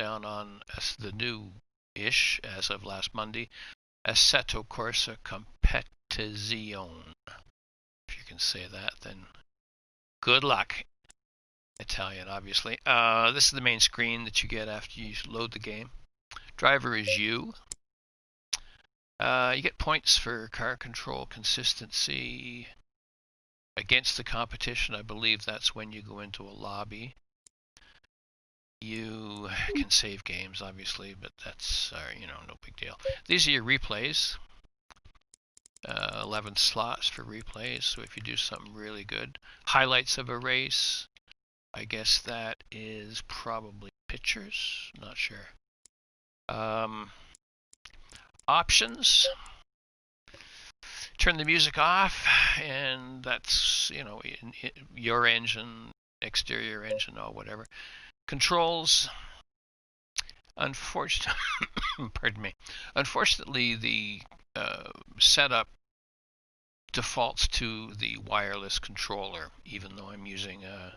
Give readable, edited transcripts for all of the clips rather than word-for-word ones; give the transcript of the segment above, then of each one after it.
down on the new-ish, as of last Monday, Assetto Corsa Competizione. If you can say that, then good luck. Italian, obviously. This is the main screen that you get after you load the game. Driver is you. You get points for car control consistency against the competition. I believe that's when you go into a lobby. You can save games, obviously, but that's, no big deal. These are your replays. 11 slots for replays, so if you do something really good. Highlights of a race. I guess that is probably pictures. Not sure. Options. Turn the music off, and that's, your engine, exterior engine, or whatever. Controls. Unfortunately, the setup defaults to the wireless controller, even though I'm using a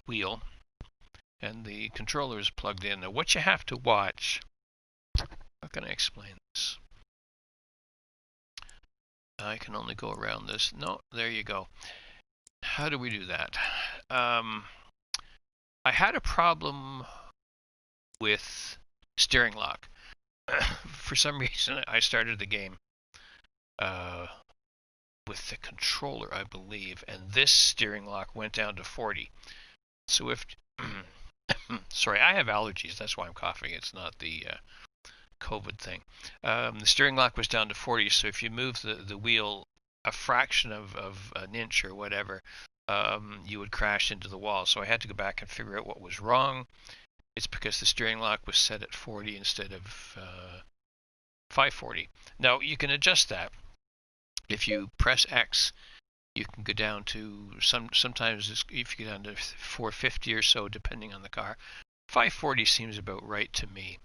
wheel, and the controller is plugged in. Now, what you have to watch, how can I explain this? I can only go around this. No, there you go. How do we do that? I had a problem with steering lock. For some reason, I started the game with the controller, I believe, and this steering lock went down to 40. So if sorry, I have allergies. That's why I'm coughing. It's not the COVID thing. The steering lock was down to 40, so if you move the wheel a fraction of an inch or whatever, you would crash into the wall. So I had to go back and figure out what was wrong. It's because the steering lock was set at 40 instead of 540. Now, you can adjust that. If you press X, you can go down to, sometimes if you go down to 450 or so, depending on the car. 540 seems about right to me.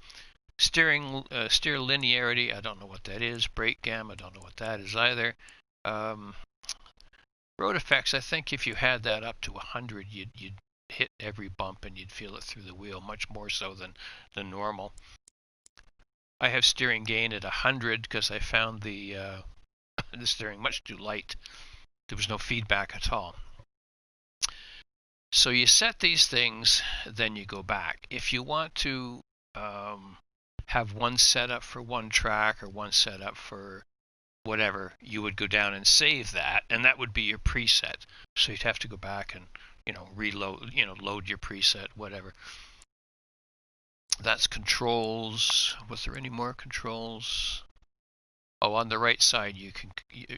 Steer linearity, I don't know what that is. Brake gam, I don't know what that is either. Road effects, I think if you had that up to 100, you'd hit every bump and you'd feel it through the wheel, much more so than normal. I have steering gain at 100 because I found the steering much too light. There was no feedback at all. So you set these things, then you go back. If you want to have one setup for one track or one setup for whatever, you would go down and save that, and that would be your preset. So you'd have to go back and reload, load your preset, whatever. That's controls. Was there any more controls? Oh, on the right side, you can,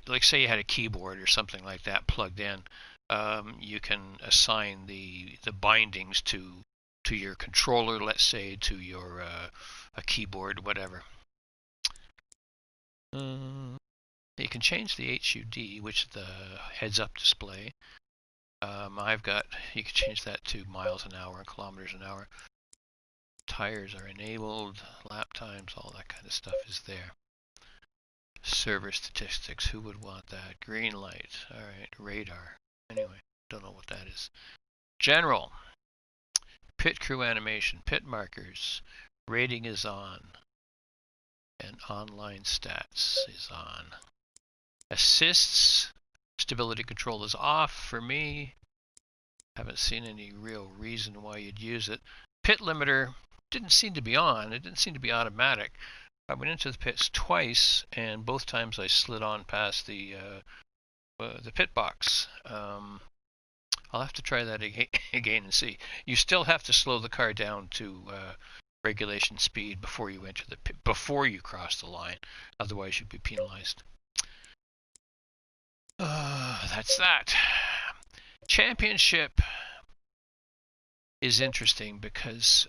like say you had a keyboard or something like that plugged in, you can assign the bindings to your controller, let's say, to your a keyboard, whatever. You can change the HUD, which is the heads-up display. You can change that to miles an hour and kilometers an hour. Tires are enabled, lap times, all that kind of stuff is there. Server statistics, who would want that? Green light, alright, radar. Anyway, don't know what that is. General, pit crew animation, pit markers, rating is on, and online stats is on. Assists, stability control is off for me. Haven't seen any real reason why you'd use it. Pit limiter didn't seem to be on. It didn't seem to be automatic. I went into the pits twice, and both times I slid on past the pit box. I'll have to try that again and see. You still have to slow the car down to regulation speed before you enter the pit, before you cross the line. Otherwise, you'd be penalized. That's that. Championship is interesting because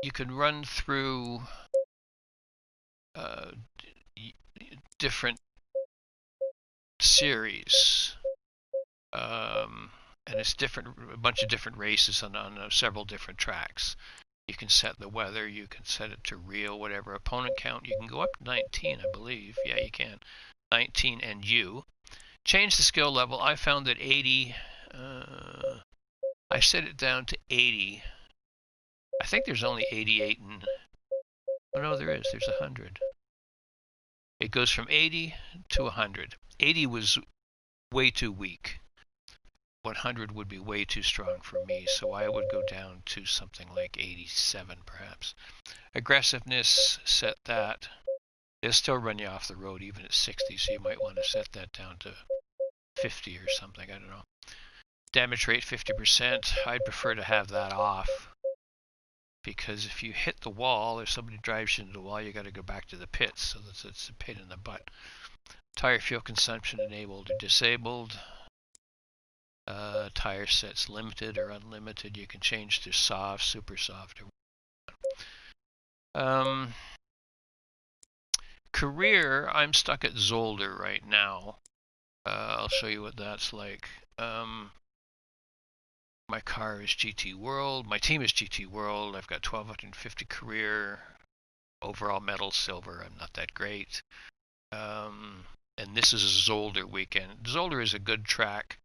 you can run through different series, and it's a bunch of different races on several different tracks. You can set the weather, you can set it to real, whatever. Opponent count, you can go up to 19, I believe. Yeah, you can. 19 and you. Change the skill level. I found that 80 I set it down to 80. I think there's only 88 and oh no, there is. There's 100. It goes from 80 to 100. 80 was way too weak. 100 would be way too strong for me, so I would go down to something like 87 perhaps. Aggressiveness, set that. It'll still run you off the road even at 60, so you might want to set that down to 50 or something, I don't know. Damage rate 50%, I'd prefer to have that off, because if you hit the wall or somebody drives you into the wall, you got to go back to the pits, so it's a pain in the butt. Tire fuel consumption enabled or disabled. Tire sets limited or unlimited. You can change to soft, super soft. Career, I'm stuck at Zolder right now. I'll show you what that's like. My car is GTWorld. My team is GTWorld. I've got 1250 career. Overall medal silver. I'm not that great. And this is a Zolder weekend. Zolder is a good track,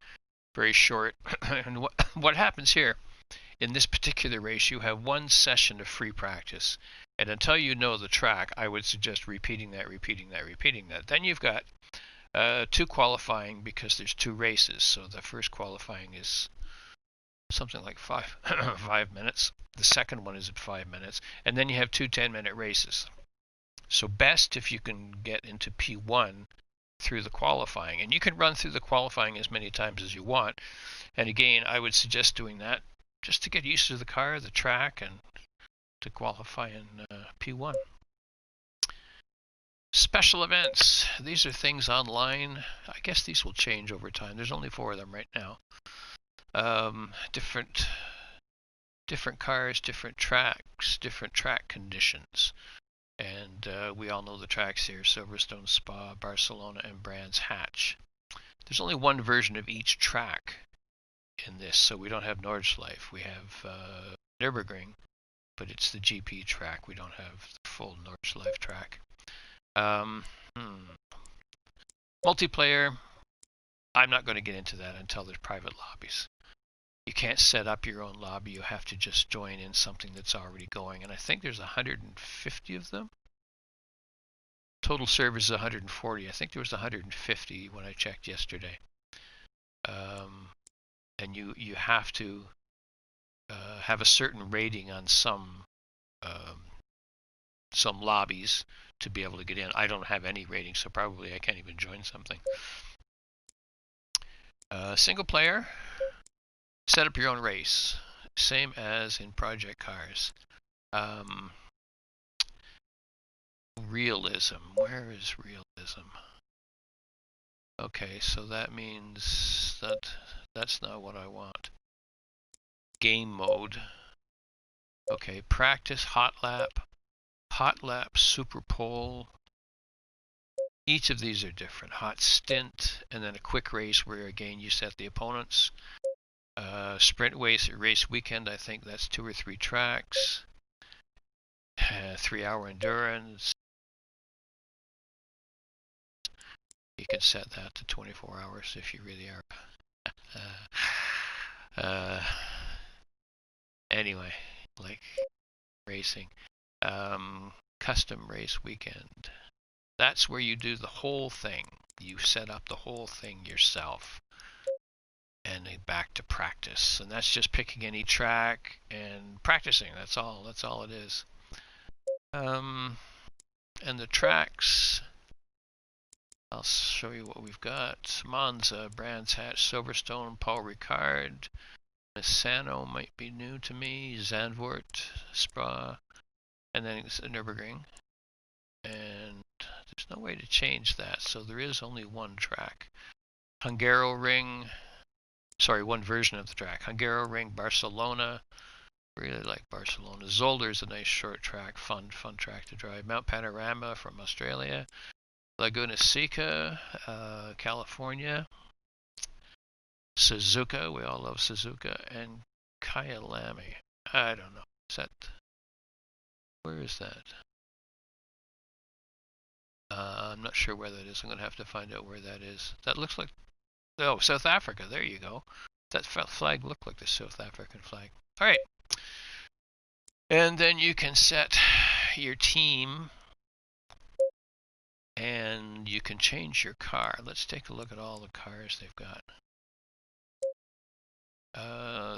very short. And what happens here, in this particular race, you have one session of free practice. And until you know the track, I would suggest repeating that. Then you've got 2 qualifying, because there's 2 races. So the first qualifying is something like 5 minutes. The second one is at 5 minutes. And then you have 2 10-minute races. So best if you can get into P1 through the qualifying. And you can run through the qualifying as many times as you want. And again, I would suggest doing that just to get used to the car, the track, and to qualify in P1. Special events. These are things online. I guess these will change over time. There's only 4 of them right now. Different cars, different tracks, different track conditions. And we all know the tracks here: Silverstone, Spa, Barcelona, and Brands Hatch. There's only one version of each track in this, so we don't have Nordschleife. We have Nürburgring, but it's the GP track. We don't have the full Nordschleife track. Multiplayer, I'm not going to get into that until there's private lobbies. You can't set up your own lobby. You have to just join in something that's already going. And I think there's 150 of them. Total servers is 140. I think there was 150 when I checked yesterday. And you have to have a certain rating on some lobbies to be able to get in. I don't have any rating, so probably I can't even join something. Single player. Set up your own race, same as in Project Cars. Realism, where is realism? Okay, so that means that's not what I want. Game mode. Okay, practice, hot lap, super pole. Each of these are different. Hot stint, and then a quick race where again you set the opponents. Sprint race weekend, I think that's 2 or 3 tracks. 3-hour endurance. You can set that to 24 hours if you really are. Anyway, like racing. Custom race weekend. That's where you do the whole thing. You set up the whole thing yourself. And back to practice, and that's just picking any track and practicing. That's all it is. And the tracks, I'll show you what we've got. Monza, Brands Hatch, Silverstone, Paul Ricard. Misano might be new to me. Zandvoort, Spa, and then it's Nürburgring. And there's no way to change that, so there is only one track. Hungaroring. Sorry, one version of the track. Hungaroring, Barcelona. Really like Barcelona. Zolder is a nice short track, fun track to drive. Mount Panorama from Australia. Laguna Seca, California. Suzuka, we all love Suzuka. And Kyalami. I don't know. Where is that? I'm not sure where that is. I'm going to have to find out where that is. That looks like, oh, South Africa. There you go. That flag looked like the South African flag. All right. And then you can set your team and you can change your car. Let's take a look at all the cars they've got.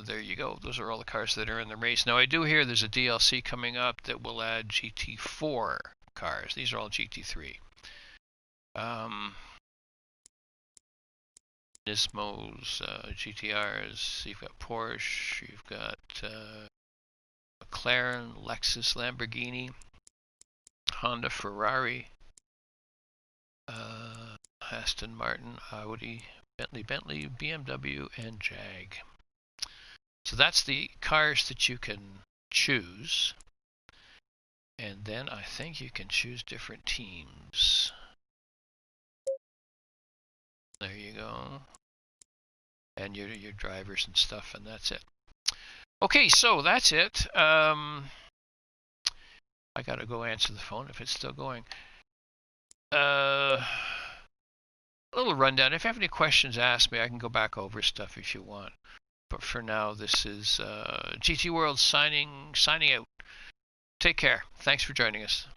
There you go. Those are all the cars that are in the race. Now I do hear there's a DLC coming up that will add GT4 cars. These are all GT3. Nismos, GTRs. You've got Porsche. You've got McLaren, Lexus, Lamborghini, Honda, Ferrari, Aston Martin, Audi, Bentley, BMW, and Jag. So that's the cars that you can choose. And then I think you can choose different teams. There you go. And your drivers and stuff, and that's it. Okay, so that's it. I gotta go answer the phone if it's still going. A little rundown. If you have any questions, ask me. I can go back over stuff if you want. But for now, this is GT World signing out. Take care. Thanks for joining us.